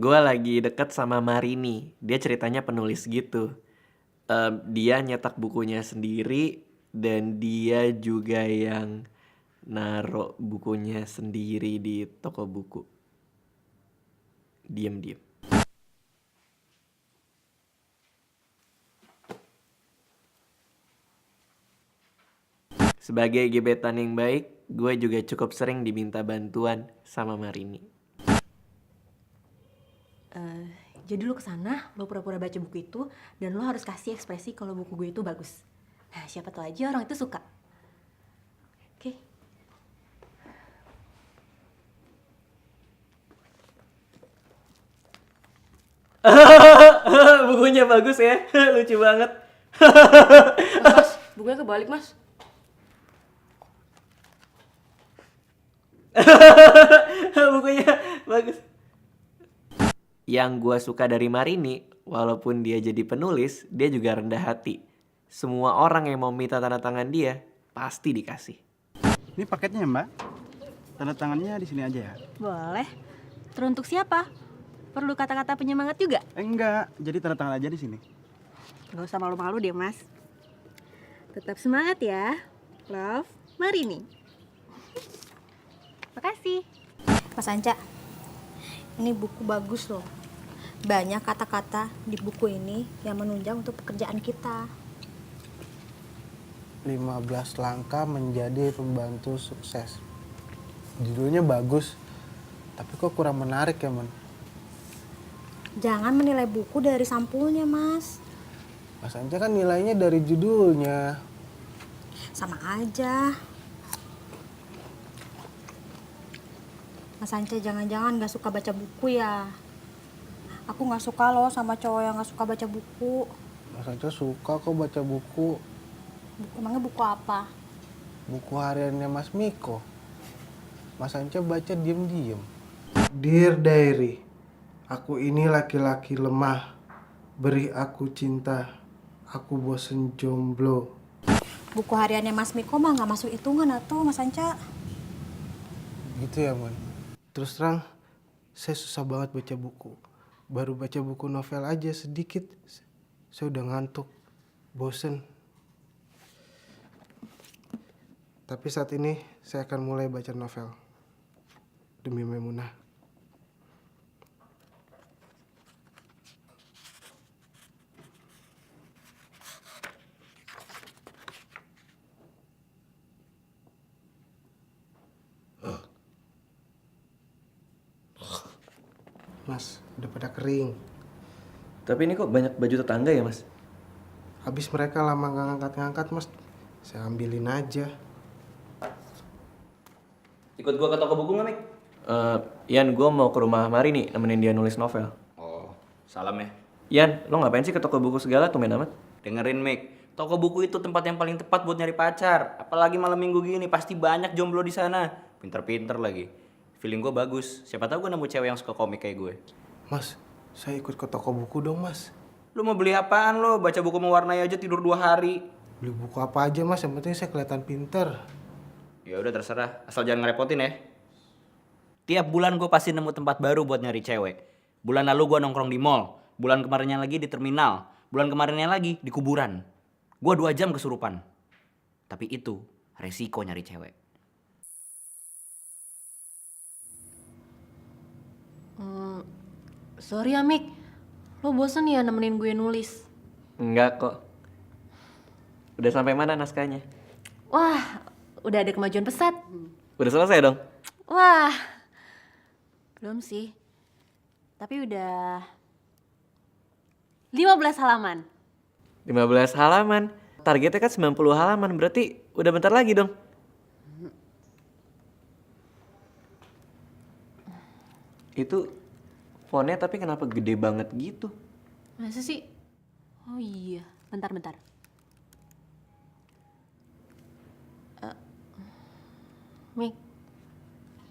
Gue lagi deket sama Marini. Dia ceritanya penulis gitu. Dia nyetak bukunya sendiri dan dia juga yang naruh bukunya sendiri di toko buku. Diem-diem. Sebagai gebetan yang baik, gue juga cukup sering diminta bantuan sama Marini. Jadi lu kesana, lu pura-pura baca buku itu, dan lu harus kasih ekspresi kalau buku gue itu bagus. Nah, siapa tahu aja orang itu suka. Oke? Bukunya bagus ya, lucu banget. Mas, bukunya kebalik, Mas. Bukunya bagus. Yang gue suka dari Marini, walaupun dia jadi penulis, dia juga rendah hati. Semua orang yang mau minta tanda tangan dia, pasti dikasih. Ini paketnya Mbak. Tanda tangannya di sini aja ya. Boleh. Teruntuk siapa? Perlu kata-kata penyemangat juga? Enggak, jadi tanda tangan aja di sini. Gak usah malu-malu deh, Mas. Tetap semangat ya. Love, Marini. Makasih. Mas Anca, ini buku bagus loh. Banyak kata-kata di buku ini yang menunjang untuk pekerjaan kita. 15 langkah menjadi pembantu sukses. Judulnya bagus, tapi kok kurang menarik ya, Man? Jangan menilai buku dari sampulnya, Mas. Mas Anca kan nilainya dari judulnya. Sama aja. Mas Anca jangan-jangan gak suka baca buku ya. Aku gak suka loh sama cowok yang gak suka baca buku. Mas Anca suka kok baca buku. Emangnya buku apa? Buku hariannya Mas Miko. Mas Anca baca diem-diem. Dear Diary, aku ini laki-laki lemah. Beri aku cinta. Aku bosen jomblo. Buku hariannya Mas Miko mah gak masuk hitungan atau Mas Anca? Gitu ya, Man? Terus terang, saya susah banget baca buku. Baru baca buku novel aja sedikit, saya udah ngantuk, bosen. Tapi saat ini saya akan mulai baca novel. Demi Memunah. Mas, udah pada kering. Tapi ini kok banyak baju tetangga ya, Mas? Habis mereka lama nggak ngangkat-ngangkat, Mas. Saya ambilin aja. Ikut gua ke toko buku nggak, Mik? Ian, gue mau ke rumah Marini nemenin dia nulis novel. Oh, salam ya. Ian, lo ngapain sih ke toko buku segala, tumben amat? Dengerin, Mik. Toko buku itu tempat yang paling tepat buat nyari pacar. Apalagi malam minggu gini, pasti banyak jomblo di sana. Pinter-pinter lagi. Feeling gue bagus. Siapa tahu gue nemu cewek yang suka komik kayak gue. Mas, saya ikut ke toko buku dong, Mas. Lu mau beli apaan lo? Baca buku mewarnai aja tidur 2 hari. Beli buku apa aja, Mas. Yang penting saya kelihatan pinter. Ya udah terserah, asal jangan ngerepotin ya. Tiap bulan gue pasti nemu tempat baru buat nyari cewek. Bulan lalu gue nongkrong di mall. Bulan kemarinnya lagi di terminal. Bulan kemarinnya lagi di kuburan. Gue 2 jam kesurupan. Tapi itu resiko nyari cewek. Sorry ya, Mik. Lo bosen ya nemenin gue nulis? Enggak kok. Udah sampai mana naskahnya? Wah, udah ada kemajuan pesat. Udah selesai dong? Wah, belum sih. Tapi udah 15 halaman. 15 halaman. Targetnya kan 90 halaman, berarti udah bentar lagi dong. Itu fontnya tapi kenapa gede banget gitu? Masa sih? Oh iya, bentar-bentar. Mik,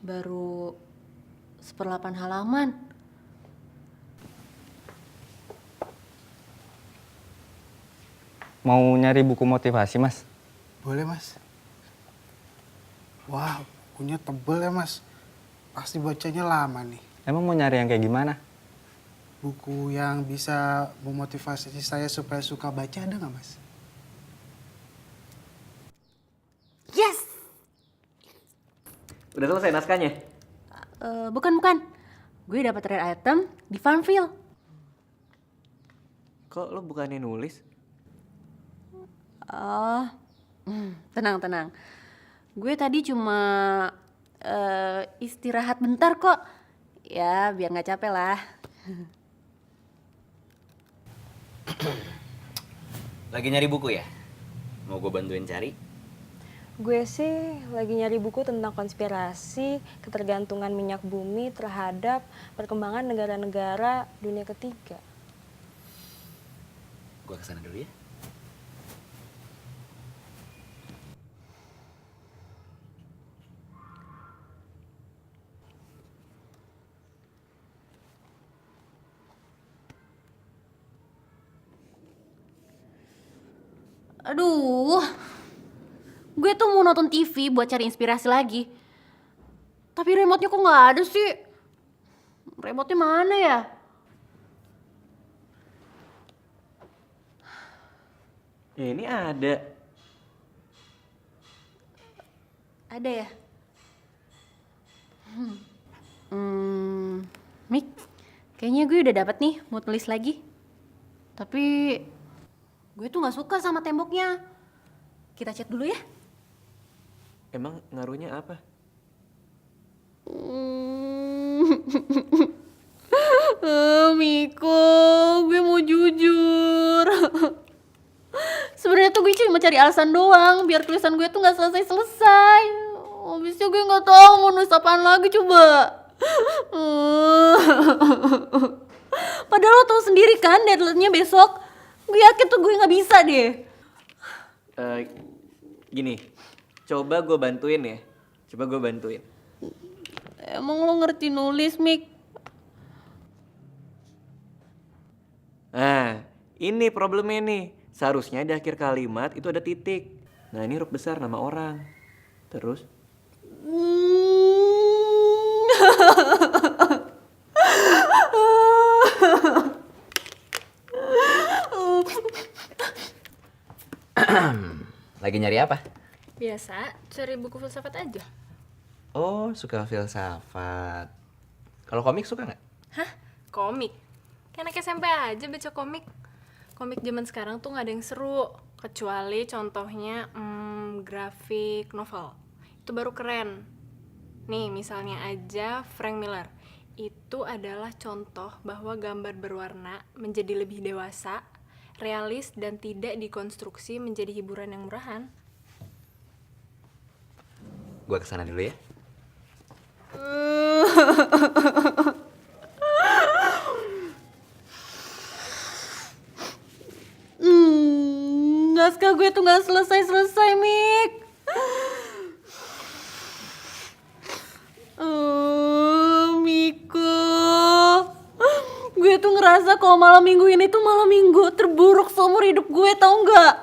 baru 1/8 halaman. Mau nyari buku motivasi, Mas? Boleh, Mas. Wah, bukunya tebel ya, Mas. Pasti bacanya lama nih. Emang mau nyari yang kayak gimana? buku yang bisa memotivasi saya supaya suka baca ada nggak Mas? Yes! Udah selesai naskahnya? Bukan. Gue dapat rare item di Farmville. Kok lo bukannya nulis? Oh, tenang. Gue tadi cuma istirahat bentar kok. Ya, biar nggak capek lah. Lagi nyari buku ya? Mau gue bantuin cari? Gue sih lagi nyari buku tentang konspirasi ketergantungan minyak bumi terhadap perkembangan negara-negara dunia ketiga. Gue kesana dulu ya. Aduh, gue tuh mau nonton TV buat cari inspirasi lagi. Tapi remote-nya kok nggak ada sih? Remote-nya mana ya? Ya ini ada. Ada ya? Mik, kayaknya gue udah dapet nih mau tulis lagi. Tapi gue tuh nggak suka sama temboknya. Kita chat dulu ya. Emang ngaruhnya apa? Miko, gue mau jujur. Sebenarnya tuh gue cuma cari alasan doang biar tulisan gue tuh nggak selesai. Habisnya gue nggak tahu mau nulis apaan lagi coba. Padahal lo tau sendiri kan deadline-nya besok. Gue yakin tuh gue nggak bisa deh. Gini, coba gue bantuin ya. Coba gue bantuin. Emang lo ngerti nulis, Mik? Nah, ini problemnya nih. Seharusnya di akhir kalimat itu ada titik. Nah, ini huruf besar nama orang. Terus? Lagi nyari apa? Biasa, cari buku filsafat aja. Oh, suka filsafat. Kalau komik suka nggak? Hah? Komik? Kayak anak SMP aja baca komik. Komik zaman sekarang tuh nggak ada yang seru. Kecuali contohnya grafik novel. Itu baru keren. Nih, misalnya aja Frank Miller. Itu adalah contoh bahwa gambar berwarna menjadi lebih dewasa, realis, dan tidak dikonstruksi menjadi hiburan yang murahan. Gue kesana dulu ya. Naskah gue tuh nggak selesai, Mik. Miko, gue tuh ngerasa kalau malam minggu ini tuh malam minggu terburuk seumur hidup gue, tau nggak?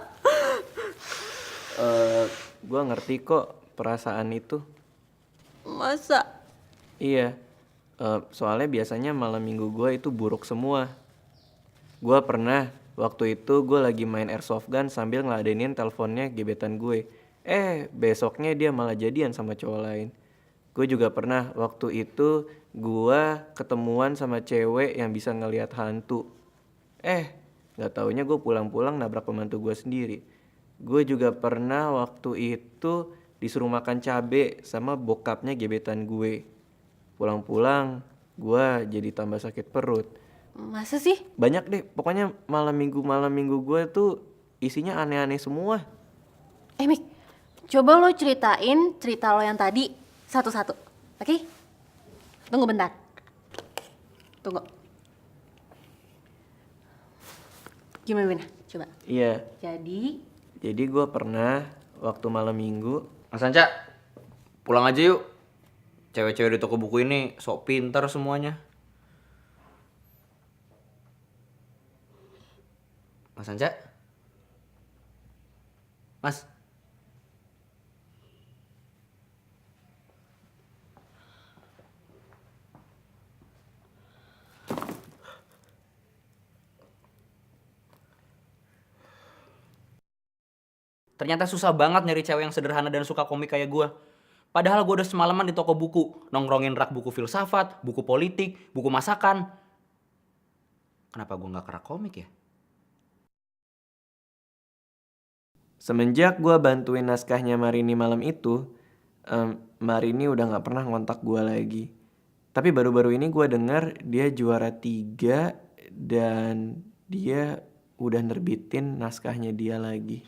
Gue ngerti kok perasaan itu. Masa? Iya, soalnya biasanya malam minggu gue itu buruk semua. Gue pernah, waktu itu gue lagi main airsoft gun sambil ngeladenin teleponnya gebetan gue. Besoknya dia malah jadian sama cowok lain. Gue juga pernah waktu itu gue ketemuan sama cewek yang bisa ngelihat hantu. Gak taunya gue pulang-pulang nabrak pembantu gue sendiri. Gue juga pernah waktu itu disuruh makan cabe sama bokapnya gebetan gue. Pulang-pulang gue jadi tambah sakit perut. Masa sih? Banyak deh, pokoknya malam minggu gue tuh isinya aneh-aneh semua. Mik, coba lo ceritain cerita lo yang tadi satu-satu, oke? Tunggu bentar. Tunggu. Gimana? Coba. Iya, Jadi gue pernah waktu malam minggu. Mas Anca, pulang aja yuk. Cewek-cewek di toko buku ini sok pintar semuanya. Mas Anca? Mas? Ternyata susah banget nyari cewek yang sederhana dan suka komik kayak gue. Padahal gue udah semalaman di toko buku, nongkrongin rak buku filsafat, buku politik, buku masakan. Kenapa gue gak kerak komik ya? Semenjak gue bantuin naskahnya Marini malam itu, Marini udah gak pernah ngontak gue lagi. Tapi baru-baru ini gue denger dia juara 3 dan dia udah nerbitin naskahnya dia lagi.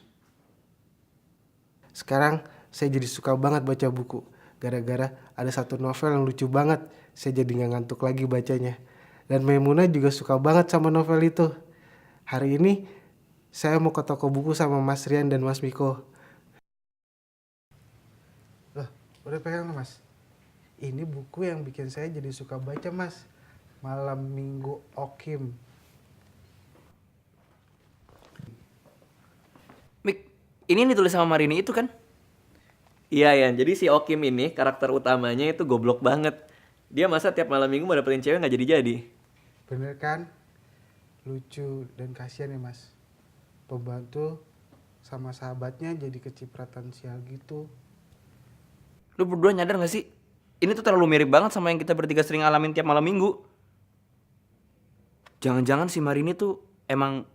Sekarang saya jadi suka banget baca buku. Gara-gara ada satu novel yang lucu banget, saya jadi gak ngantuk lagi bacanya. Dan Maimunah juga suka banget sama novel itu. Hari ini saya mau ke toko buku sama Mas Rian dan Mas Miko. Loh, udah pegang Mas? Ini buku yang bikin saya jadi suka baca Mas. Malam Minggu Okim. Mik, ini ditulis sama Marini itu kan? Iya ya, jadi si Okim ini karakter utamanya itu goblok banget. Dia masa tiap malam minggu mau dapetin cewek gak jadi-jadi. Bener kan? Lucu dan kasihan ya Mas. Pembantu sama sahabatnya jadi kecipratan sial gitu. Lu berdua nyadar gak sih? Ini tuh terlalu mirip banget sama yang kita bertiga sering alamin tiap malam minggu. Jangan-jangan si Marini tuh emang